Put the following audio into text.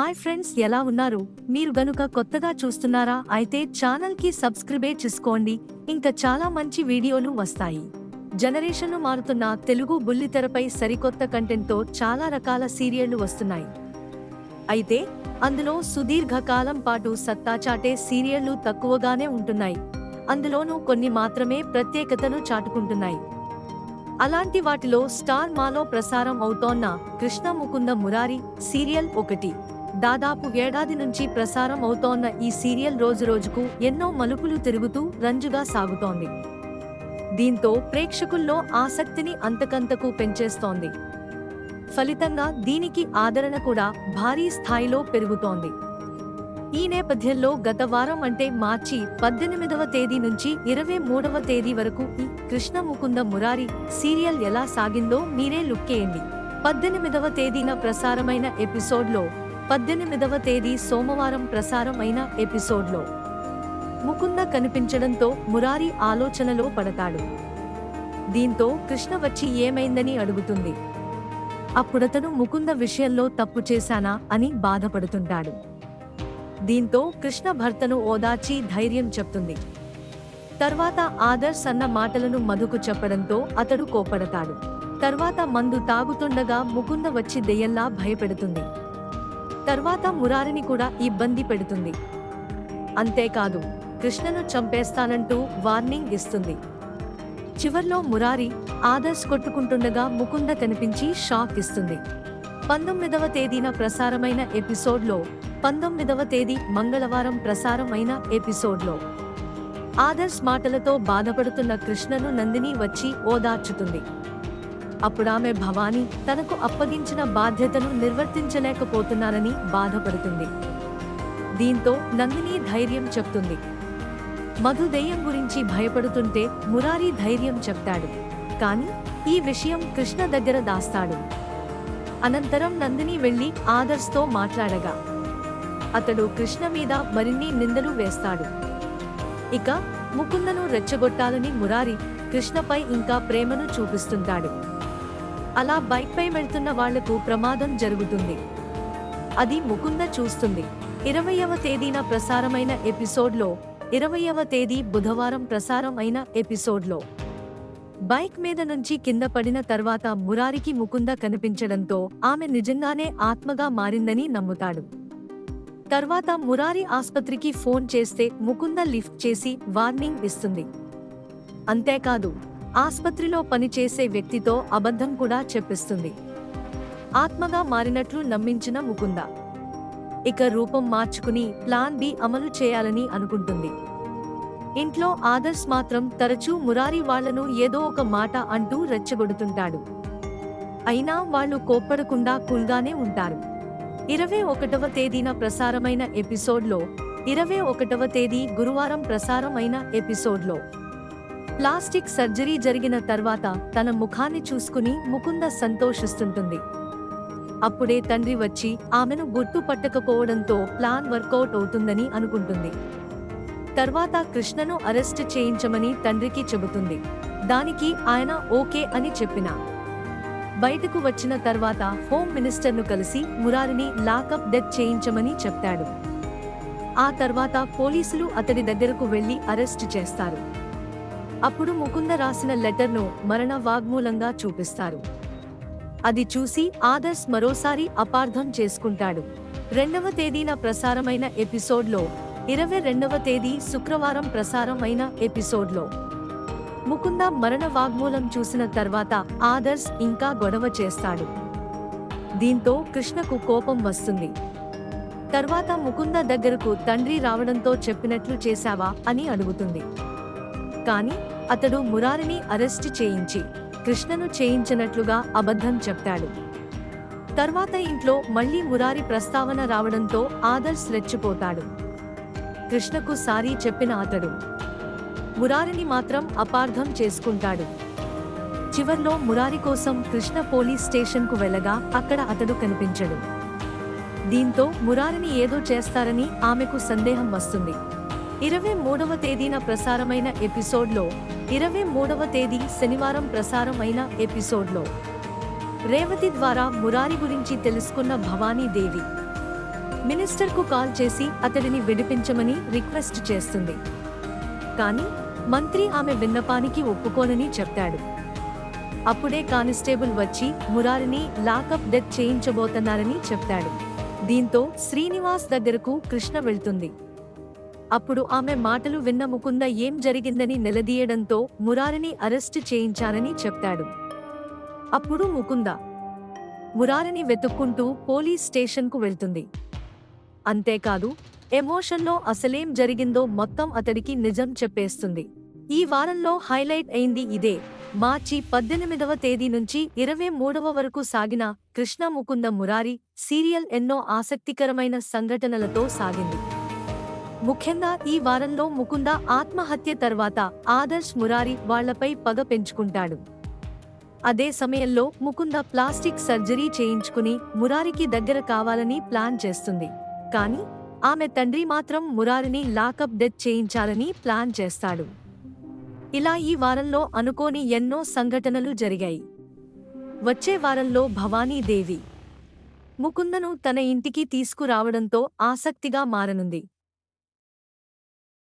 Hi friends, ఎలా ఉన్నారు? మీరు గనుక కొత్తగా చూస్తున్నారా అయితే ఛానల్ కి సబ్స్క్రైబ్ చేసుకోండి. ఇంకా చాలా మంచి వీడియోలు వస్తాయి. జనరేషన్ మారుతున్న తెలుగు బుల్లితెరపై సరికొత్త కంటెంట్ తో చాలా రకాల సీరియళ్లు వస్తున్నాయి. అయితే అందులో సుదీర్ఘకాలం పాటు సత్తా చాటే సీరియళ్లు తక్కువగానే ఉంటున్నాయి. అందులోనూ కొన్ని మాత్రమే ప్రత్యేకతను చాటుకుంటున్నాయి. అలాంటి వాటిలో స్టార్ మాలో ప్రసారం అవుతోన్న కృష్ణ ముకుంద మురారి సీరియల్ ఒకటి. దాదాపు ఏడాది నుంచి ప్రసారం అవుతోన్న ఈ సీరియల్ రోజురోజుకు ఎన్నో మలుపులు తిరుగుతూ రంజుగా సాగుతోంది. దీంతో ప్రేక్షకుల్లో ఆసక్తిని అంతకంతకు పెంచేస్తోంది. ఫలితంగా దీనికి ఆదరణ కూడా భారీ స్థాయిలో పెరుగుతోంది. ఈ నేపథ్యంలో గత వారం అంటే మార్చి 18వ తేదీ నుంచి 23వ తేదీ వరకు ఈ కృష్ణ ముకుంద మురారి సీరియల్ ఎలా సాగిందో మీరే లుక్కేయండి. 18వ తేదీన ప్రసారమైన ఎపిసోడ్లో 18వ తేదీ సోమవారం ప్రసారం అయిన ఎపిసోడ్లో ముకుంద కనిపించడంతో మురారి ఆలోచనలో పడతాడు. దీంతో కృష్ణ వచ్చి ఏమైందని అడుగుతుంది. అప్పుడతను ముకుంద విషయంలో తప్పు చేశానా అని బాధపడుతుంటాడు. దీంతో కృష్ణ భర్తను ఓదార్చి ధైర్యం చెప్తుంది. తర్వాత ఆదర్శ్ అన్న మాటలను మధుకు చెప్పడంతో అతడు కోపడతాడు. తర్వాత మందు తాగుతుండగా ముకుంద వచ్చి దెయ్యంలా భయపెడుతుంది. తర్వాత మురారిని కూడా ఇబ్బంది పెడుతుంది. అంతేకాదు, కృష్ణను చంపేస్తానంటూ వార్నింగ్ ఇస్తుంది. చివర్లో మురారి ఆదర్శ్ కొట్టుకుంటుండగా ముకుంద కనిపించి షాక్ ఇస్తుంది. 19వ తేదీన ప్రసారమైన ఎపిసోడ్లో 19వ తేదీ మంగళవారం ప్రసారం అయిన ఎపిసోడ్లో ఆదర్శ్ మాటలతో బాధపడుతున్న కృష్ణను నందిని వచ్చి ఓదార్చుతుంది. అప్పుడామె భవానీ తనకు అప్పగించిన బాధ్యతను నిర్వర్తించలేకపోతున్నానని బాధపడుతుంది. దీంతో నందిని ధైర్యం చెప్తుంది. మధు దెయ్యం గురించి భయపడుతుంటే మురారి ధైర్యం చెప్తాడు. కానీ ఈ విషయం కృష్ణ దగ్గర దాస్తాడు. అనంతరం నందిని వెళ్లి ఆదర్శ్తో మాట్లాడగా అతడు కృష్ణ మీద మరిన్ని నిందలు వేస్తాడు. ఇక ముకుందను రెచ్చగొట్టాలని మురారి కృష్ణపై ఇంకా ప్రేమను చూపిస్తుంటాడు. అలా బైక్పై వెళ్తున్న వాళ్లకు ప్రమాదం జరుగుతుంది. అది ముకుంద చూస్తుంది. 20వ తేదీన ప్రసారమైన ఎపిసోడ్లో 20వ తేదీ బుధవారం ప్రసారం అయిన ఎపిసోడ్లో బైక్ మీద నుంచి కింద పడిన తర్వాత మురారికి ముకుంద కనిపించడంతో ఆమె నిజంగానే ఆత్మగా మారిందని నమ్ముతాడు. తర్వాత మురారి ఆస్పత్రికి ఫోన్ చేస్తే ముకుంద లిఫ్ట్ చేసి వార్నింగ్ ఇస్తుంది. అంతేకాదు, ఆస్పత్రిలో పనిచేసే వ్యక్తితో అబద్ధం కూడా చెప్పిస్తుంది. ఆత్మగా మారినట్లు నమ్మించిన ముకుంద ఇక రూపం మార్చుకుని ప్లాన్ బి అమలు చేయాలని అనుకుంటుంది. ఇంట్లో ఆదర్శ్ మాత్రం తరచూ మురారి వాళ్లను ఏదో ఒక మాట అంటూ రెచ్చగొడుతుంటాడు. అయినా వాళ్లు కోప్పడకుండా కూల్గానే ఉంటారు. 21వ తేదీన ప్రసారమైన ఎపిసోడ్లో 21వ తేదీ గురువారం ప్రసారం అయిన ఎపిసోడ్లో ప్లాస్టిక్ సర్జరీ జరిగిన తర్వాత తన ముఖాన్ని చూసుకుని ముకుంద సంతోషిస్తుంటుంది. అప్పుడే తండ్రి వచ్చి ఆమెను గుర్తుపట్టకపోవడంతో ప్లాన్ వర్కౌట్ అవుతుందని అనుకుంటుంది. తర్వాత కృష్ణను అరెస్ట్ చేయించమని తండ్రికి చెబుతుంది. దానికి ఆయన ఓకే అని చెప్పినా బయటకు వచ్చిన తర్వాత హోమ్ మినిస్టర్ను కలిసి మురారిని లాకప్ డెత్ చేయించమని చెప్తాడు. ఆ తర్వాత పోలీసులు అతడి దగ్గరకు వెళ్లి అరెస్ట్ చేస్తారు. అప్పుడు ముకుంద రాసిన లెటర్ను మరణ వాగ్మూలంగా చూపిస్తారు. అది చూసి ఆదర్శ్ మరోసారి అపార్థం చేసుకుంటాడు. 2వ తేదీన ప్రసారమైన ఎపిసోడ్లో 22వ తేదీ శుక్రవారం ప్రసారం అయిన ఎపిసోడ్లో ముకుంద మరణ వాగ్మూలం చూసిన తర్వాత ఆదర్శ్ ఇంకా గొడవ చేస్తాడు. దీంతో కృష్ణకు కోపం వస్తుంది. తర్వాత ముకుంద దగ్గరకు తండ్రి రావడంతో చెప్పినట్లు చేశావా అని అడుగుతుంది. కానీ అతడు మురారిని అరెస్ట్ చేయించి కృష్ణను చేయించినట్లుగా అబద్ధం చెప్తాడు. తర్వాత ఇంట్లో మళ్లీ మురారి ప్రస్తావన రావడంతో ఆదర్శ్ రెచ్చిపోతాడు. కృష్ణకు సారీ చెప్పిన అతడు మురారిని మాత్రం అపార్థం చేసుకుంటాడు. చివర్లో మురారి కోసం కృష్ణ పోలీస్ స్టేషన్కు వెళ్ళగా అక్కడ అతడు కనిపించడు. దీంతో మురారిని ఏదో చేస్తారని ఆమెకు సందేహం వస్తుంది. 23వ తేదీన ప్రసారమైన ఎపిసోడ్లో 23వ తేదీ శనివారం ప్రసారం అయిన ఎపిసోడ్లో రేవతి ద్వారా మురారి గురించి తెలుసుకున్న భవానీ దేవి మినిస్టర్కు కాల్ చేసి అతడిని విడిపించమని రిక్వెస్ట్ చేస్తుంది. కానీ మంత్రి ఆమె విన్నపానికి ఒప్పుకోనని చెప్తాడు. అప్పుడే కానిస్టేబుల్ వచ్చి మురారిని లాకప్ డెత్ చేయించబోతున్నారని చెప్తాడు. దీంతో శ్రీనివాస్ దగ్గరకు కృష్ణ వెళ్తుంది. అప్పుడు ఆమె మాటలు విన్న ముకుంద ఏం జరిగిందని నిలదీయడంతో మురారిని అరెస్టు చేయించారని చెప్తాడు. అప్పుడు ముకుంద మురారిని వెతుక్కుంటూ పోలీస్ స్టేషన్కు వెళ్తుంది. అంతేకాదు, ఎమోషన్లో అసలేం జరిగిందో మొత్తం అతడికి నిజం చెప్పేస్తుంది. ఈ వారంలో హైలైట్ అయింది ఇదే. మార్చి 18వ తేదీ నుంచి 23వ వరకు సాగిన కృష్ణ ముకుంద మురారి సీరియల్ ఎన్నో ఆసక్తికరమైన సంఘటనలతో సాగింది. ముఖ్యంగా ఈ వారంలో ముకుంద ఆత్మహత్య తర్వాత ఆదర్శ్ మురారి వాళ్లపై పగ పెంచుకుంటాడు. అదే సమయంలో ముకుంద ప్లాస్టిక్ సర్జరీ చేయించుకుని మురారికి దగ్గర కావాలని ప్లాన్ చేస్తుంది. కానీ ఆమె తండ్రి మాత్రం మురారిని లాకప్ డెత్ చేయించాలని ప్లాన్ చేస్తాడు. ఇలా ఈ వారంలో అనుకోని ఎన్నో సంఘటనలు జరిగాయి. వచ్చే వారంలో భవానీదేవి ముకుందను తన ఇంటికి తీసుకురావడంతో ఆసక్తిగా మారనుంది.